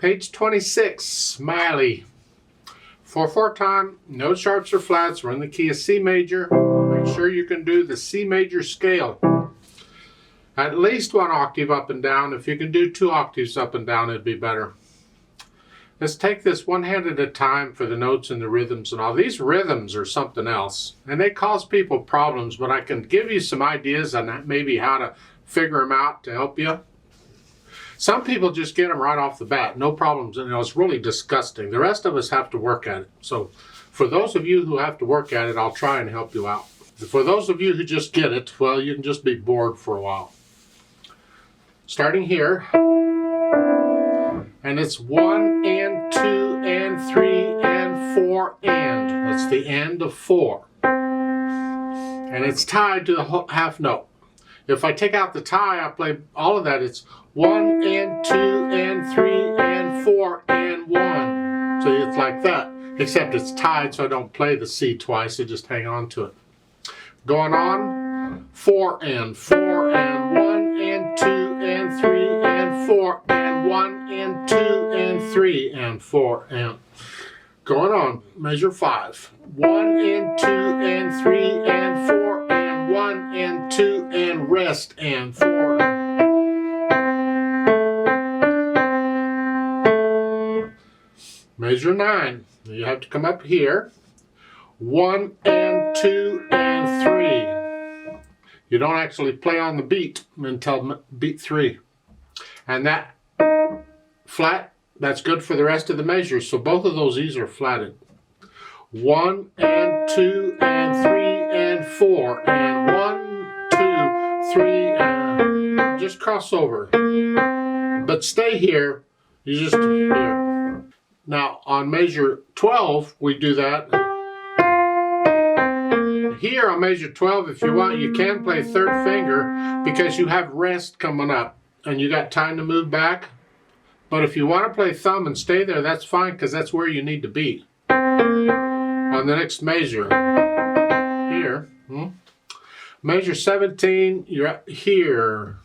Page 26, Smiley. 4/4 time, no sharps or flats. We're in the key of C major. Make sure you can do the C major scale. At least one octave up and down. If you can do 2 octaves up and down, it'd be better. Let's take this one hand at a time for the notes and the rhythms and all. These rhythms are something else, and they cause people problems, but I can give you some ideas on maybe how to figure them out to help you. Some people just get them right off the bat, no problems, and it's really disgusting. The rest of us have to work at it. So for those of you who have to work at it, I'll try and help you out. For those of you who just get it, well, you can just be bored for a while. Starting here, and it's 1 and 2 and 3 and 4 and. That's the end of 4. And it's tied to the half note. If I take out the tie, I play all of that. It's 1 and 2 and 3 and 4 and 1. So it's like that, except it's tied, so I don't play the C twice. I just hang on to it. Going on, 4 and 4 and 1 and 2 and 3 and 4 and 1 and 2 and 3 and 4 and. Going on, measure 5. 1 and 2 and 3 and 4 and 1 and 2 and rest and 4. Measure 9. You have to come up here. 1 and 2 and 3. You don't actually play on the beat until beat 3. And that flat, that's good for the rest of the measures. So both of those E's are flatted. 1 and 2 and 3 and 4 and 1, 2, 3 and just cross over. But stay here. You just here. Now on measure 12 we do that. Here on measure 12, if you want, you can play 3rd finger because you have rest coming up and you got time to move back. But if you want to play thumb and stay there, that's fine because that's where you need to be. On the next measure, here, measure 17, you're here.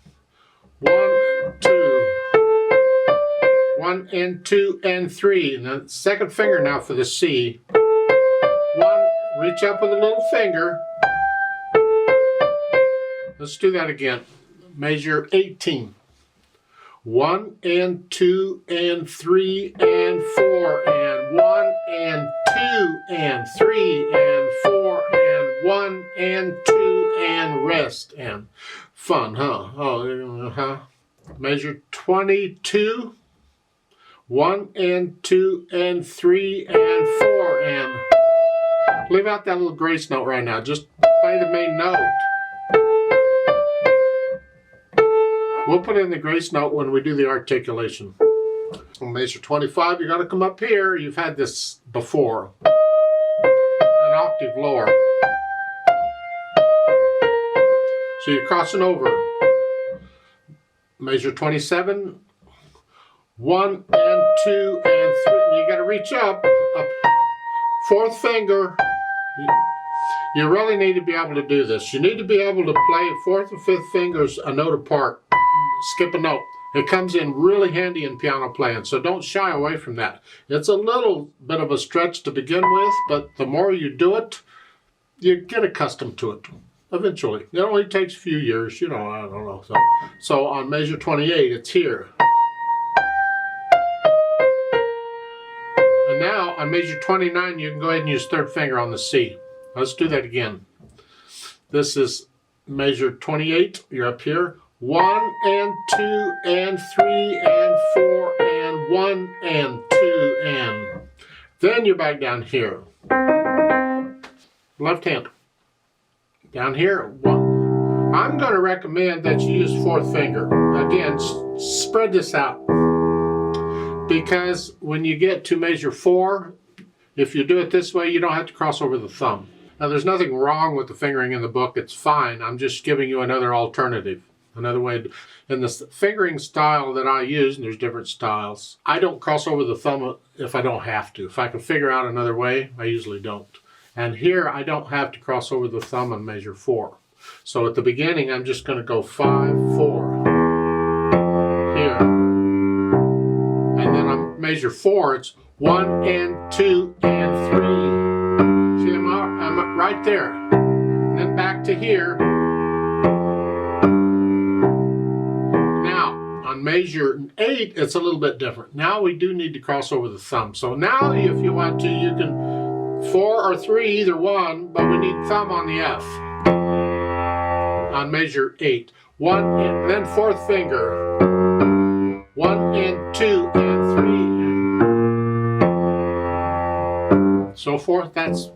1, 2, 1 and 2 and 3. And the 2nd finger now for the C. 1, reach up with a little finger. Let's do that again. Measure 18. 1 and 2 and 3 and 4 and 1 and 2 and 3 and 4 and 1 and 2 and rest and fun, huh? Oh, Measure 22. 1 and 2 and 3 and 4 and. Leave out that little grace note right now. Just play the main note. We'll put in the grace note when we do the articulation. On measure 25, you got to come up here. You've had this before. An octave lower. So you're crossing over. Measure 27. 1 and 2 and 3. You got to reach up. 4th finger. You really need to be able to do this. You need to be able to play 4th and 5th fingers a note apart. Skip a note. It comes in really handy in piano playing, so don't shy away from that. It's a little bit of a stretch to begin with, but the more you do it, you get accustomed to it eventually. It only takes a few years, I don't know. So on measure 28, it's here. And now on measure 29, you can go ahead and use 3rd finger on the C. Let's do that again. This is measure 28. You're up here. 1 and 2 and 3 and 4 and 1 and 2 and. Then you're back down here. Left hand. Down here. 1. I'm going to recommend that you use 4th finger. Again, spread this out. Because when you get to measure 4, if you do it this way, you don't have to cross over the thumb. Now, there's nothing wrong with the fingering in the book. It's fine. I'm just giving you another alternative. Another way, in the fingering style that I use, and there's different styles, I don't cross over the thumb if I don't have to. If I can figure out another way, I usually don't. And here, I don't have to cross over the thumb on measure 4. So at the beginning, I'm just going to go 5, 4. Here. And then I'm measure 4, it's 1 and 2 and 3. See, I'm right there. And then back to here. Now, on measure 8, it's a little bit different. Now we do need to cross over the thumb. So now, if you want to, you can 4 or 3, either one, but we need thumb on the F. On measure 8. 1 and then 4th finger. 1 and 2 and 3. So forth, that's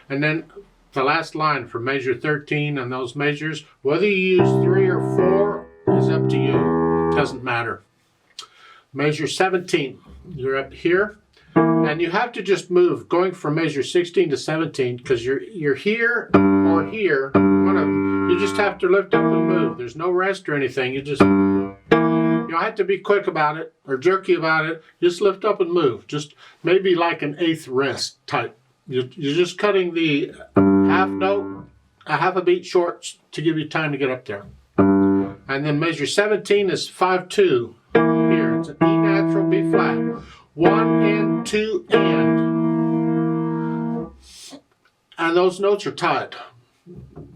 and then the last line for measure 13 and those measures, whether you use 3 or 4 is up to you. It doesn't matter. Measure 17, you're up here. And you have to just move, going from measure 16 to 17, because you're here or here, one of them. You just have to lift up and move. There's no rest or anything. You don't have to be quick about it or jerky about it. Just lift up and move. Just maybe like an 8th rest type. You're just cutting the half note, a half a beat short to give you time to get up there. And then measure 17 is 5-2. Here, it's an E natural, B flat. 1 and 2 and those notes are tied.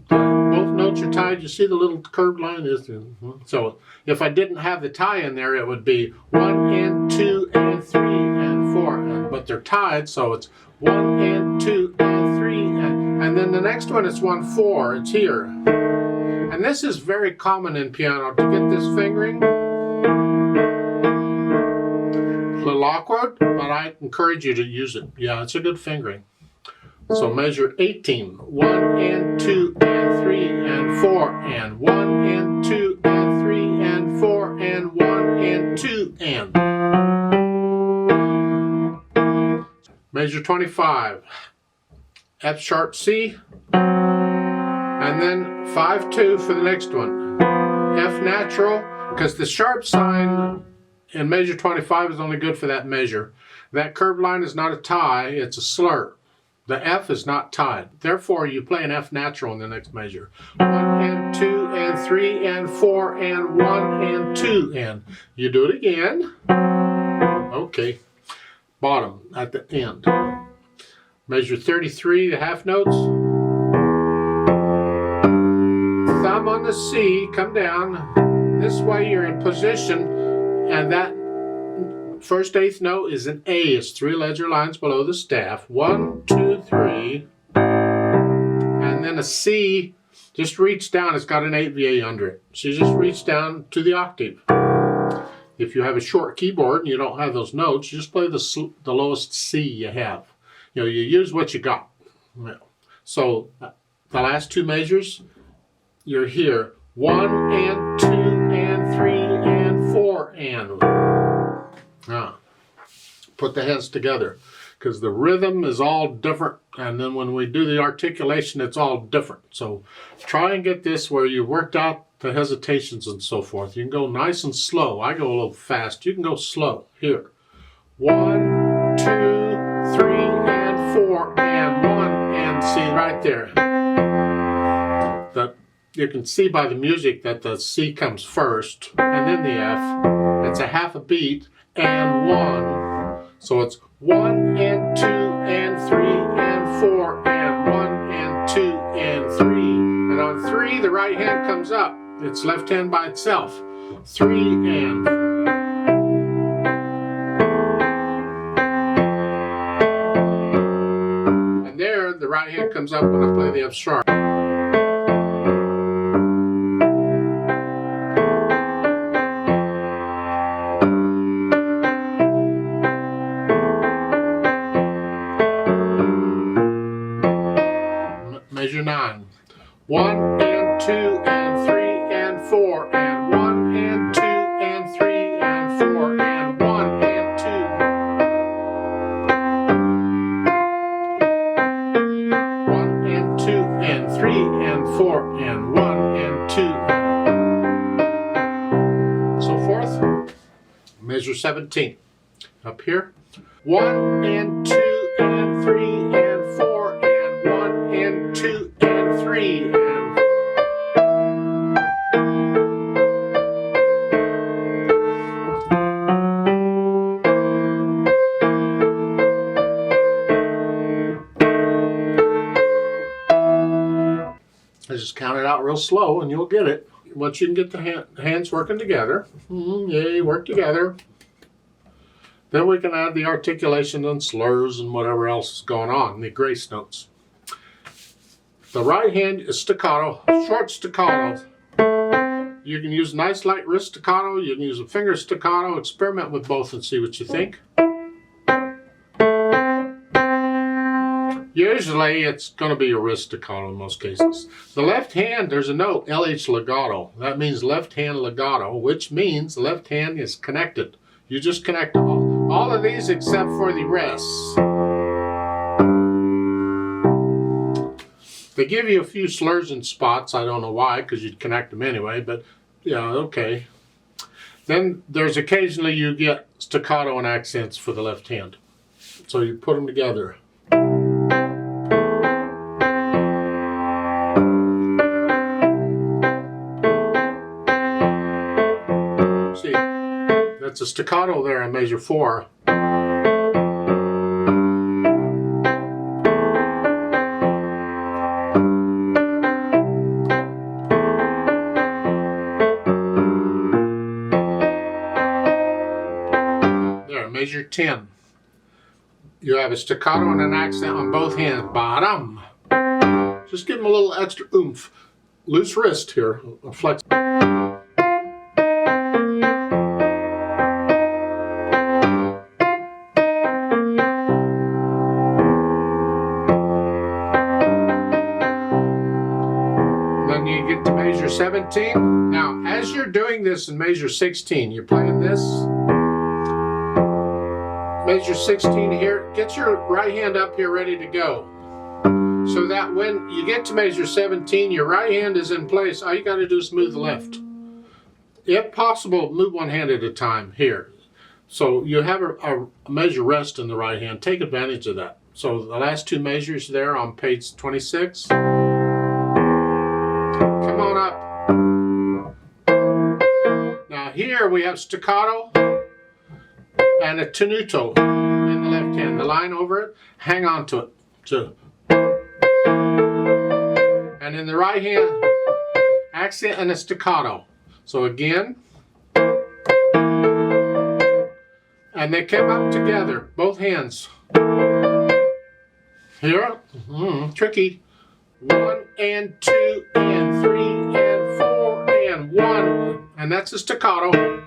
Both notes are tied. You see the little curved line is. So if I didn't have the tie in there, it would be 1 and 2 and 3 and 4. But they're tied, so it's 1 and 2 and 3 and then the next one is 1, 4. It's here. And this is very common in piano to get this fingering. A little awkward, but I encourage you to use it. Yeah, it's a good fingering. So measure 18. 1 and 2 and 3 and 4 and 1 and 2 and 3 and 4 and 1 and 2 and. Measure 25. F sharp C. And then 5-2 for the next one. F natural, because the sharp sign in measure 25 is only good for that measure. That curved line is not a tie, it's a slur. The F is not tied. Therefore, you play an F natural in the next measure. 1 and 2 and 3 and 4 and 1 and 2 and. You do it again. Okay. Bottom at the end. Measure 33, the half notes. Thumb on the C, come down. This way you're in position, and that first 8th note is an A. It's 3 ledger lines below the staff. 1, 2, 3. And then a C, just reach down. It's got an 8 VA under it. So you just reach down to the octave. If you have a short keyboard and you don't have those notes, you just play the lowest C you have. You know, you use what you got. So the last 2 measures, you're here. 1 and 2 and 3 and 4 and. Put the hands together, because the rhythm is all different, and then when we do the articulation, it's all different. So try and get this where you worked out the hesitations and so forth. You can go nice and slow. I go a little fast. You can go slow. Here. 1, 2, 3 and 4 and 1 and see right there. You can see by the music that the C comes first and then the F. It's a half a beat and 1. So it's 1 and 2 and 3 and 4 and 1 and 2 and 3. And on 3, the right hand comes up. It's left hand by itself. 3 and. And there, the right hand comes up when I play the F sharp. Measure 9. 1 and 2 and 3 and 4 and 1 and 2 and 3 and 4 and 1 and 2. 1 and 2 and 3 and 4 and 1 and 2. So forth. Measure 17. Up here. 1 and 2 and 3 and 4 and 1 and 2 and 3 and. just count it out real slow and you'll get it. Once you can get the hands working together, yay, work together. Then we can add the articulation and slurs and whatever else is going on, the grace notes. The right hand is staccato, short staccato. You can use nice light wrist staccato, you can use a finger staccato, experiment with both and see what you think. Usually it's going to be a wrist staccato in most cases. The left hand, there's a note, LH legato. That means left hand legato, which means the left hand is connected. You just connect all of these except for the rests. They give you a few slurs and spots. I don't know why, because you'd connect them anyway, but yeah, okay. Then there's occasionally you get staccato and accents for the left hand. So you put them together. See, that's a staccato there in measure 4. Measure 10. You have a staccato and an accent on both hands. Bottom. Just give them a little extra oomph. Loose wrist here. Flex. Then you get to measure 17. Now, as you're doing this in measure 16, you're playing this. Measure 16 here, get your right hand up here ready to go. So that when you get to measure 17, your right hand is in place. All you got to do is move the left. If possible, move one hand at a time here. So you have a measure rest in the right hand. Take advantage of that. So the last 2 measures there on page 26. Come on up. Now here we have staccato and a tenuto in the left hand. The line over it, hang on to it. And in the right hand, accent and a staccato. So again, and they come up together, both hands. Here, tricky. 1 and 2 and 3 and 4 and 1, and that's a staccato.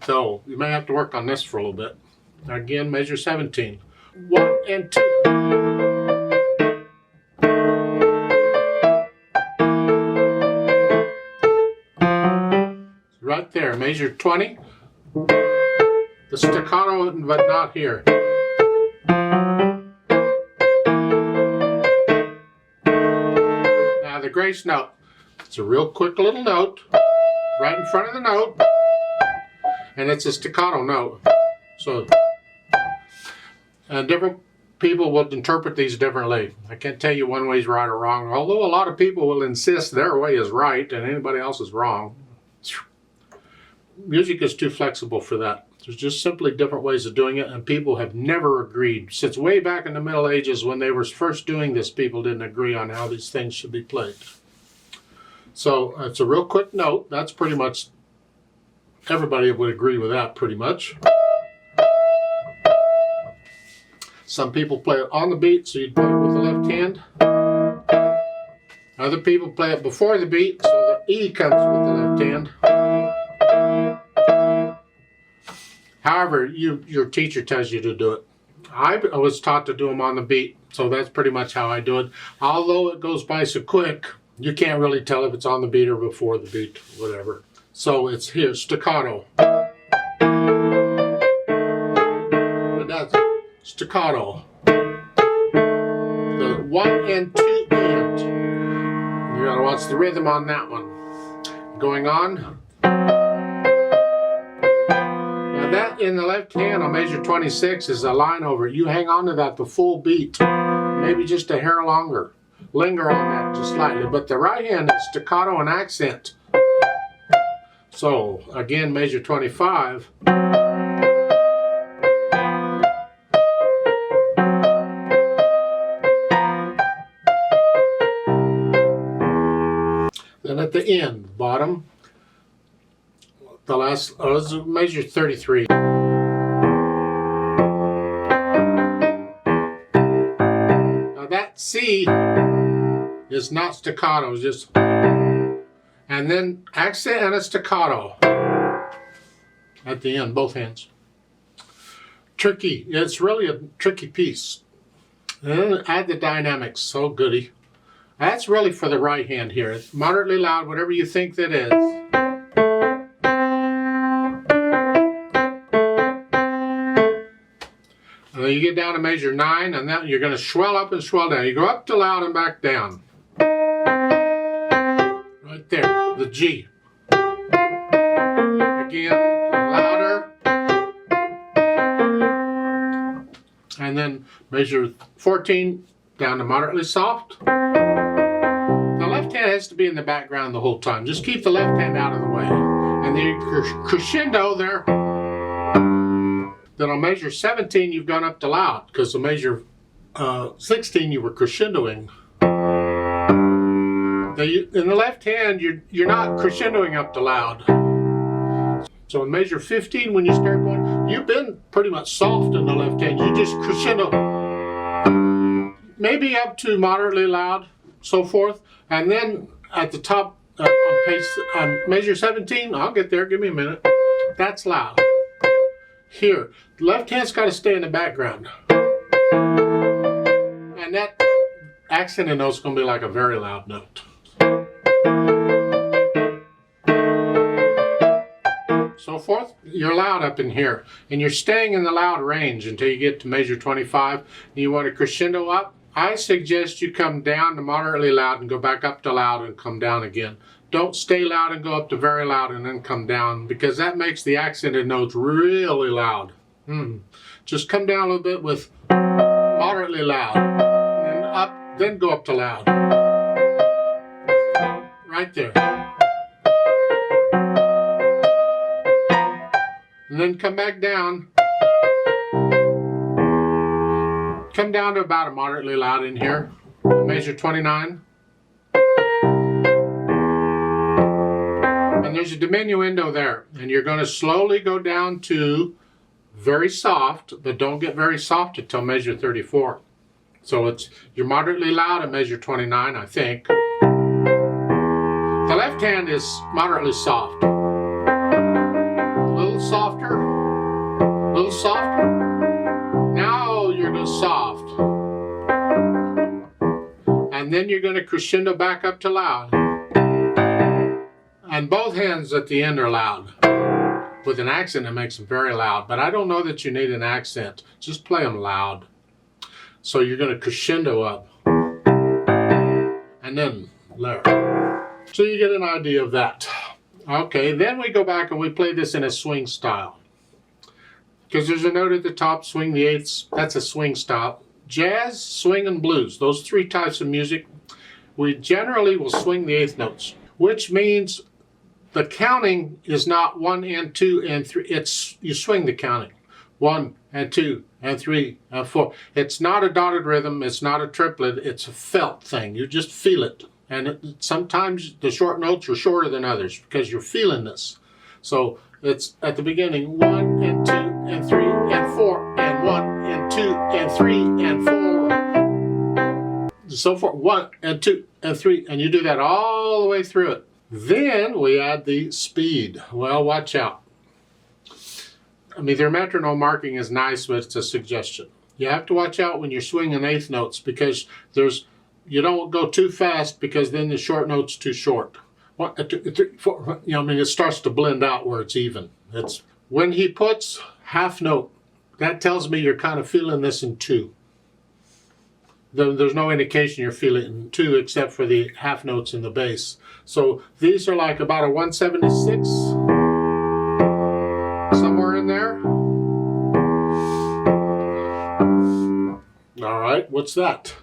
So you may have to work on this for a little bit. Again, measure 17. 1 and 2. Right there, measure 20. The staccato, but not here. Now the grace note. It's a real quick little note, right in front of the note. And it's a staccato note. So, and different people will interpret these differently. I can't tell you one way is right or wrong, although a lot of people will insist their way is right and anybody else is wrong. Music is too flexible for that. There's just simply different ways of doing it, and people have never agreed. Since way back in the Middle Ages when they were first doing this, people didn't agree on how these things should be played. So it's a real quick note. That's pretty much, everybody would agree with that pretty much. Some people play it on the beat, so you'd play it with the left hand. Other people play it before the beat, so the E comes with the left hand. However, your teacher tells you to do it. I was taught to do them on the beat, so that's pretty much how I do it. Although it goes by so quick, you can't really tell if it's on the beat or before the beat, whatever. So it's here, staccato. And that's staccato. The 1 and 2 and. You gotta watch the rhythm on that one. Going on. Now that in the left hand on measure 26 is a line over. You hang on to that the full beat, maybe just a hair longer. Linger on that just slightly. But the right hand is staccato and accent. So again, measure 25. the end, bottom. The last, let's measure 33. Now that C is not staccato, it's just, and then accent and a staccato at the end, both hands. Tricky, it's really a tricky piece. And then add the dynamics, so goody. That's really for the right hand here. It's moderately loud, whatever you think that is. And then you get down to measure 9, and then you're going to swell up and swell down. You go up to loud and back down. Right there, the G. Again, louder. And then measure 14 down to moderately soft. The left hand has to be in the background the whole time. Just keep the left hand out of the way. And then crescendo there. Then on measure 17 you've gone up to loud, because on measure 16 you were crescendoing. In the left hand you're not crescendoing up to loud. So in measure 15 when you start going, you've been pretty much soft in the left hand. You just crescendo. Maybe up to moderately loud, so forth. And then at the top on measure 17, I'll get there, give me a minute. That's loud. Here, the left hand's got to stay in the background. And that accented note's going to be like a very loud note. So forth, you're loud up in here. And you're staying in the loud range until you get to measure 25. And you want to crescendo up. I suggest you come down to moderately loud and go back up to loud and come down again. Don't stay loud and go up to very loud and then come down, because that makes the accented notes really loud. Just come down a little bit with moderately loud, and up, then go up to loud. Right there. And then come back down. Come down to about a moderately loud in here. Measure 29. And there's a diminuendo there. And you're going to slowly go down to very soft, but don't get very soft until measure 34. So you're moderately loud at measure 29, I think. The left hand is moderately soft. A little softer. A little softer. Now you're going to soft. And then you're going to crescendo back up to loud. And both hands at the end are loud. With an accent it makes them very loud. But I don't know that you need an accent. Just play them loud. So you're going to crescendo up. And then lower. So you get an idea of that. Okay, then we go back and we play this in a swing style. Because there's a note at the top, swing the eighths, that's a swing style. Jazz, swing, and blues, those three types of music, we generally will swing the eighth notes, which means the counting is not 1 and 2 and 3, you swing the counting. 1 and 2 and 3 and 4. It's not a dotted rhythm, it's not a triplet, it's a felt thing, you just feel it. And sometimes the short notes are shorter than others because you're feeling this. So it's at the beginning 1 and 2 and 3 and 4 and 1 and 2 and 3 and 4. So forth, 1 and 2 and 3, and you do that all the way through it. Then we add the speed. Well, watch out. I mean, their metronome marking is nice, but it's a suggestion. You have to watch out when you're swinging eighth notes because you don't go too fast because then the short note's too short. 1, 2, 3, 4. I mean, it starts to blend out where it's even. It's when he puts half note. That tells me you're kind of feeling this in 2. There's no indication you're feeling it in 2 except for the half notes in the bass. So these are like about a 176, somewhere in there. All right, what's that?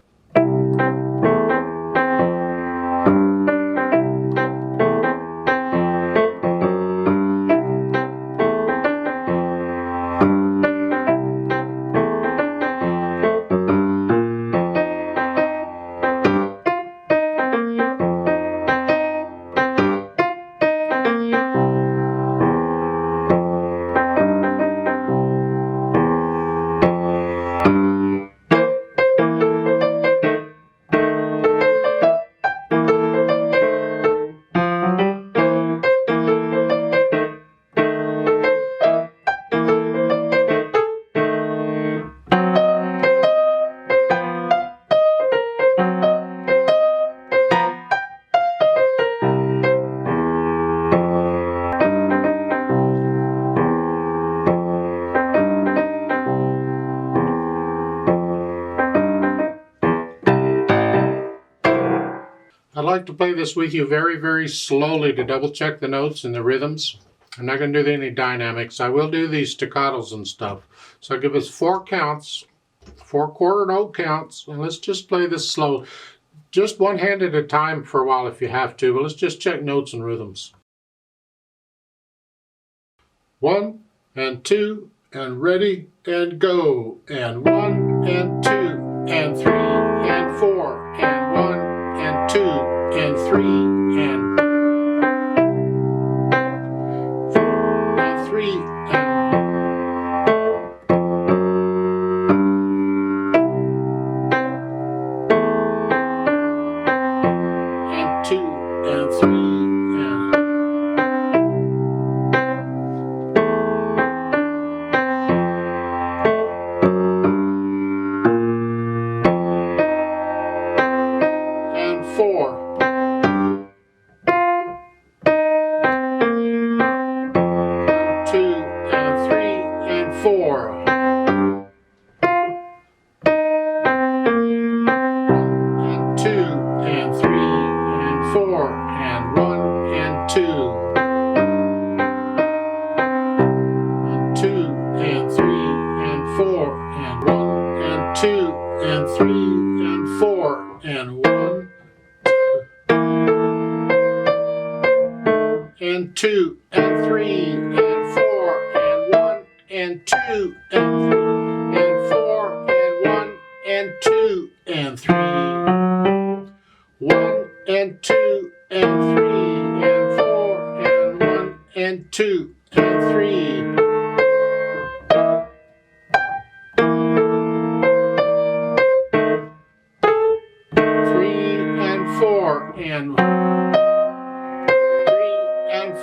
like to play this with you very, very slowly to double check the notes and the rhythms. I'm not going to do any dynamics. I will do these staccatos and stuff. So I'll give us 4 counts, 4 quarter note counts, and let's just play this slow. Just one hand at a time for a while if you have to, but let's just check notes and rhythms. 1 and 2 and ready and go, and 1 and 2 and 3 and 4 and 1 and 2 and 3 and 3 and 2 and 3 and 4. 2 and 3 and 4. 2 and 3 and 4 and 1 and 2. 2 and 3 and 4 and 1 and 2 and 3 and 4 and 1 and 2 and 3 and 4 and 1 and 2 and 3 and 4 and 1 and 2 and 3. 1 and 2 and 3 and 4 and 1 and 2 and 3. 3 and 4 and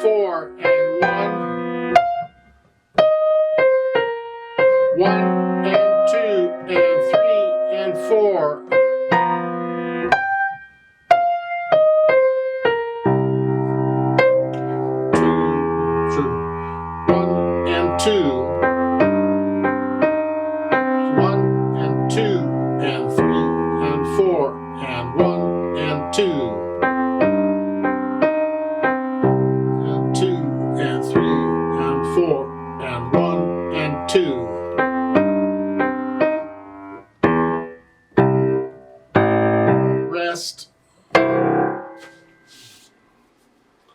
4 and 1. 1